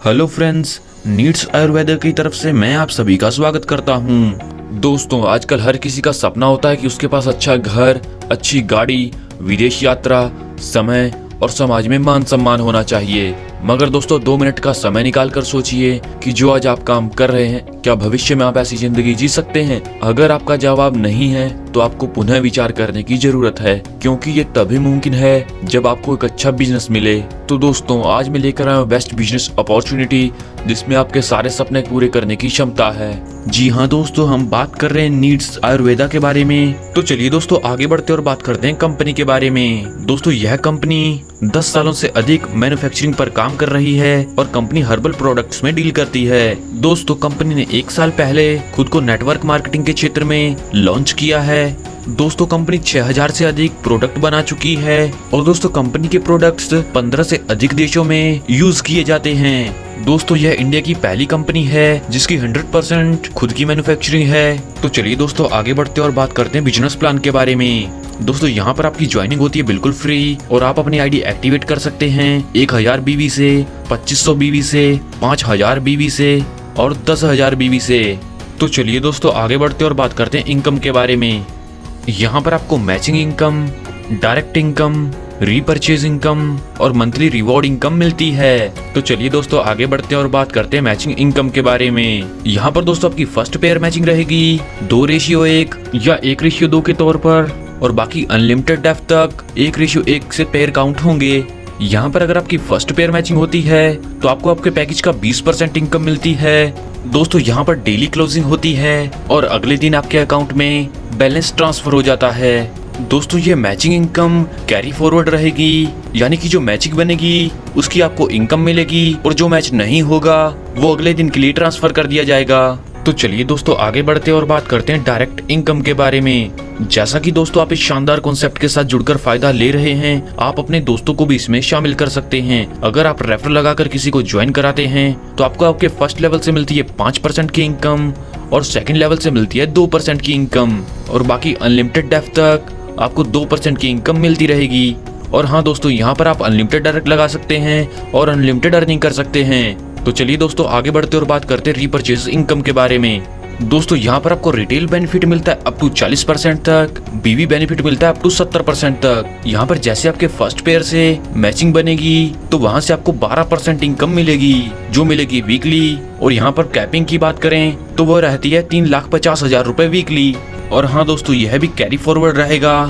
Hello friends, needs Ayurveda की तरफ से मैं आप सभी का स्वागत करता हूं। दोस्तों, आजकल हर किसी का सपना होता है कि उसके पास अच्छा घर, अच्छी गाड़ी, विदेश यात्रा, समय और समाज में मान सम्मान होना चाहिए। मगर दोस्तों, 2 मिनट का समय निकाल कर सोचिए कि जो आज आप काम कर रहे हैं, क्या भविष्य में आप ऐसी जिंदगी जी सकते हैं? अगर आपका जवाब नहीं है तो आपको पुनः विचार करने की जरूरत है, क्योंकि ये तभी मुमकिन है जब आपको एक अच्छा बिजनेस मिले। तो दोस्तों, आज मैं लेकर आया हूं बेस्ट बिजनेस अपॉर्चुनिटी, जिसमें आपके सारे सपने पूरे करने की क्षमता है। जी हाँ दोस्तों, हम बात कर रहे हैं नीड्स आयुर्वेदा के बारे में। तो चलिए दोस्तों, आगे बढ़ते और बात करते हैं कंपनी के बारे में। दोस्तों, यह कंपनी 10 सालों से अधिक मैन्युफैक्चरिंग पर काम कर रही है और कंपनी हर्बल प्रोडक्ट्स में डील करती है। दोस्तों, कंपनी ने 1 साल पहले खुद को नेटवर्क मार्केटिंग के क्षेत्र में लॉन्च किया है। दोस्तों, कंपनी 6000 से अधिक प्रोडक्ट बना चुकी है और दोस्तों, कंपनी के प्रोडक्ट्स 15 से अधिक देशों में यूज किए जाते हैं। दोस्तों, यह इंडिया की पहली कंपनी है जिसकी 100% खुद की मैन्युफैक्चरिंग है। तो चलिए दोस्तों, आगे बढ़ते और बात करते हैं बिजनेस प्लान के बारे में। दोस्तों, यहाँ पर आपकी ज्वाइनिंग होती है बिल्कुल फ्री और आप अपनी आईडी एक्टिवेट कर सकते हैं 1000 बीवी से, 2500 बीवी से, 5000 बीवी से और 10,000 बीवी से। तो चलिए दोस्तों, आगे बढ़ते और बात करते हैं इनकम के बारे में। यहाँ पर आपको matching income, direct income, repurchase income और मंथली रिवॉर्ड इनकम मिलती है। तो चलिए दोस्तों, आगे बढ़ते हैं और बात करते हैं मैचिंग इनकम के बारे में। यहाँ पर दोस्तों, आपकी फर्स्ट पेयर मैचिंग रहेगी 2:1 या 1:2 के तौर पर, और बाकी अनलिमिटेड डेप्थ तक 1:1 से पेयर काउंट होंगे। यहाँ पर अगर आपकी फर्स्ट पेयर मैचिंग होती है तो आपको आपके पैकेज का 20% इनकम मिलती है। दोस्तों, यहाँ पर डेली क्लोजिंग होती है और अगले दिन आपके अकाउंट में बैलेंस ट्रांसफर हो जाता है। दोस्तों, ये मैचिंग इनकम कैरी फॉरवर्ड रहेगी, यानी कि जो मैचिंग बनेगी उसकी आपको इनकम मिलेगी और जो मैच नहीं होगा वो अगले दिन के लिए ट्रांसफर कर दिया जाएगा। तो चलिए दोस्तों, आगे बढ़ते और बात करते हैं डायरेक्ट इनकम के बारे में। जैसा कि दोस्तों, आप इस शानदार कॉन्सेप्ट के साथ जुड़कर फायदा ले रहे हैं, आप अपने दोस्तों को भी इसमें शामिल कर सकते हैं। अगर आप रेफर लगाकर किसी को ज्वाइन कराते हैं तो आपको आपके फर्स्ट लेवल से मिलती है 5% की इनकम और सेकंड लेवल से मिलती है 2% की इनकम, और बाकी अनलिमिटेड डेप्थ तक आपको 2% की इनकम मिलती रहेगी। और हाँ दोस्तों, यहाँ पर आप अनलिमिटेड डायरेक्ट लगा सकते हैं और अनलिमिटेड अर्निंग कर सकते हैं। तो चलिए दोस्तों, आगे बढ़ते और बात करते हैं रीपरचेज इनकम के बारे में। दोस्तों, यहाँ पर आपको रिटेल बेनिफिट मिलता है अप टू 40% तक, बीवी बेनिफिट मिलता है अप टू 70% तक। यहाँ पर जैसे आपके फर्स्ट पेयर से मैचिंग बनेगी तो वहाँ से आपको 12% इनकम मिलेगी, जो मिलेगी वीकली। और यहाँ पर कैपिंग की बात करें तो वो रहती है 3,50,000 रुपए वीकली। और हाँ दोस्तों, यह भी कैरी फॉरवर्ड रहेगा।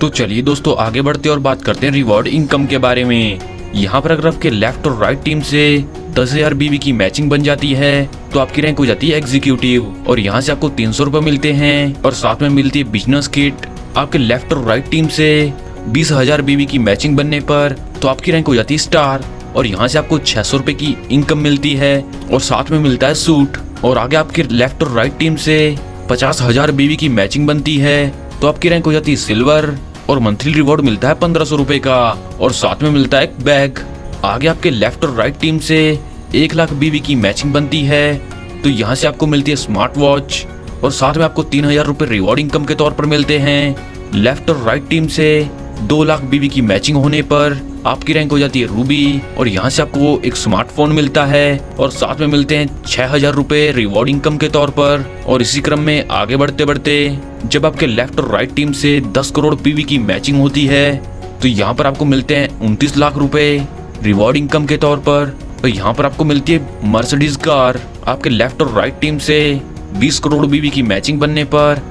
तो चलिए दोस्तों, आगे बढ़ते और बात करते हैं रिवॉर्ड इनकम के बारे में। यहाँ पर अगर आपके लेफ्ट और राइट टीम से 10,000 बीवी की मैचिंग बन जाती है तो आपकी रैंक हो जाती है एग्जीक्यूटिव, और यहाँ से आपको 300 रुपए मिलते हैं और साथ में मिलती है बिजनेस किट। आपके लेफ्ट और राइट टीम से 20,000 बीवी की मैचिंग बनने पर तो आपकी रैंक हो जाती है स्टार, और यहाँ से आपको 600 रुपए की इनकम मिलती है और साथ में मिलता है सूट। और आगे आपके लेफ्ट और राइट टीम से 50,000 बीवी की मैचिंग बनती है तो आपकी रैंक हो जाती है सिल्वर, और मंथली रिवॉर्ड मिलता है 1500 रुपए का और साथ में मिलता है एक बैग। आगे आपके लेफ्ट और राइट टीम से 1 लाख बीवी की मैचिंग बनती है तो यहाँ से आपको मिलती है स्मार्ट वॉच, और साथ में आपको 3,000 रुपए रिवॉर्ड इनकम के तौर पर मिलते हैं। लेफ्ट और राइट टीम से 2 लाख बीवी की मैचिंग होने पर आपकी रैंक हो जाती है रूबी, और यहाँ से आपको एक स्मार्टफोन मिलता है और साथ में मिलते हैं 6,000 रुपए रिवॉर्ड इनकम के तौर पर। और इसी क्रम में आगे बढ़ते बढ़ते जब आपके लेफ्ट और राइट टीम से 10 करोड़ बीवी की मैचिंग होती है तो यहाँ पर आपको मिलते हैं 29 लाख रुपए रिवॉर्ड इनकम के तौर पर। और यहाँ पर आपको मिलती है मर्सिडीज कार। आपके लेफ्ट और राइट टीम से 20 करोड़ बीवी की मैचिंग बनने पर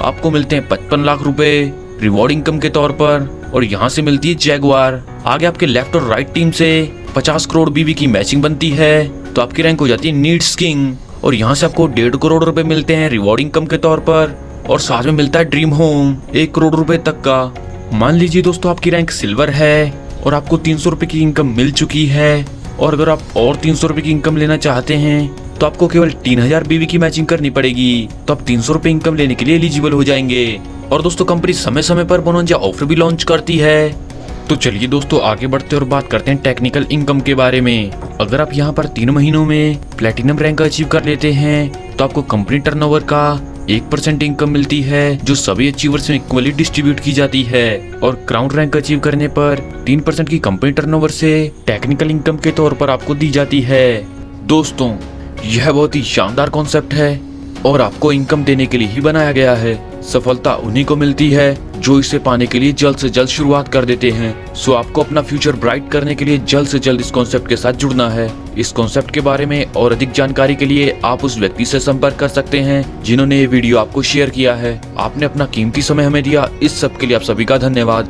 आपको मिलते हैं 55 लाख रुपए रिवॉर्ड इनकम के तौर पर, और यहाँ से मिलती है जैगुआर। आगे आपके लेफ्ट और राइट टीम से 50 करोड़ बीवी की मैचिंग बनती है तो आपकी रैंक हो जाती है नीड्स किंग, और यहाँ से आपको 1.5 करोड़ रुपए मिलते हैं रिवॉर्ड इनकम के तौर पर, और साथ में मिलता है ड्रीम होम 1 करोड़ रुपए तक का। मान लीजिए दोस्तों, आपकी रैंक सिल्वर है और आपको 300 रुपए की इनकम मिल चुकी है, और अगर आप और 300 रुपए की इनकम लेना चाहते हैं तो आपको केवल 3,000 बीवी की मैचिंग करनी पड़ेगी, तो आप 300 रुपए इनकम लेने के लिए एलिजिबल हो जाएंगे। और दोस्तों, कंपनी समय समय पर बोनस ऑफर भी लॉन्च करती है। तो चलिए दोस्तों, आगे बढ़ते और बात करते हैं टेक्निकल इनकम के बारे में। अगर आप यहाँ पर 3 महीनों में प्लेटिनम रैंक अचीव कर लेते हैं तो आपको कंपनी टर्नओवर का 1% इनकम मिलती है जो सभी अचीवर्स में इक्वली डिस्ट्रीब्यूट की जाती है, और क्राउन रैंक अचीव करने पर 3% की कंपनी टर्नओवर से टेक्निकल इनकम के तौर पर आपको दी जाती है। दोस्तों, यह बहुत ही शानदार कॉन्सेप्ट है और आपको इनकम देने के लिए ही बनाया गया है। सफलता उन्हीं को मिलती है जो इसे पाने के लिए जल्द से जल्द शुरुआत कर देते हैं। सो आपको अपना फ्यूचर ब्राइट करने के लिए जल्द से जल्द इस कॉन्सेप्ट के साथ जुड़ना है। इस कॉन्सेप्ट के बारे में और अधिक जानकारी के लिए आप उस व्यक्ति से संपर्क कर सकते हैं जिन्होंने ये वीडियो आपको शेयर किया है। आपने अपना कीमती समय हमें दिया, इस सब के लिए आप सभी का धन्यवाद।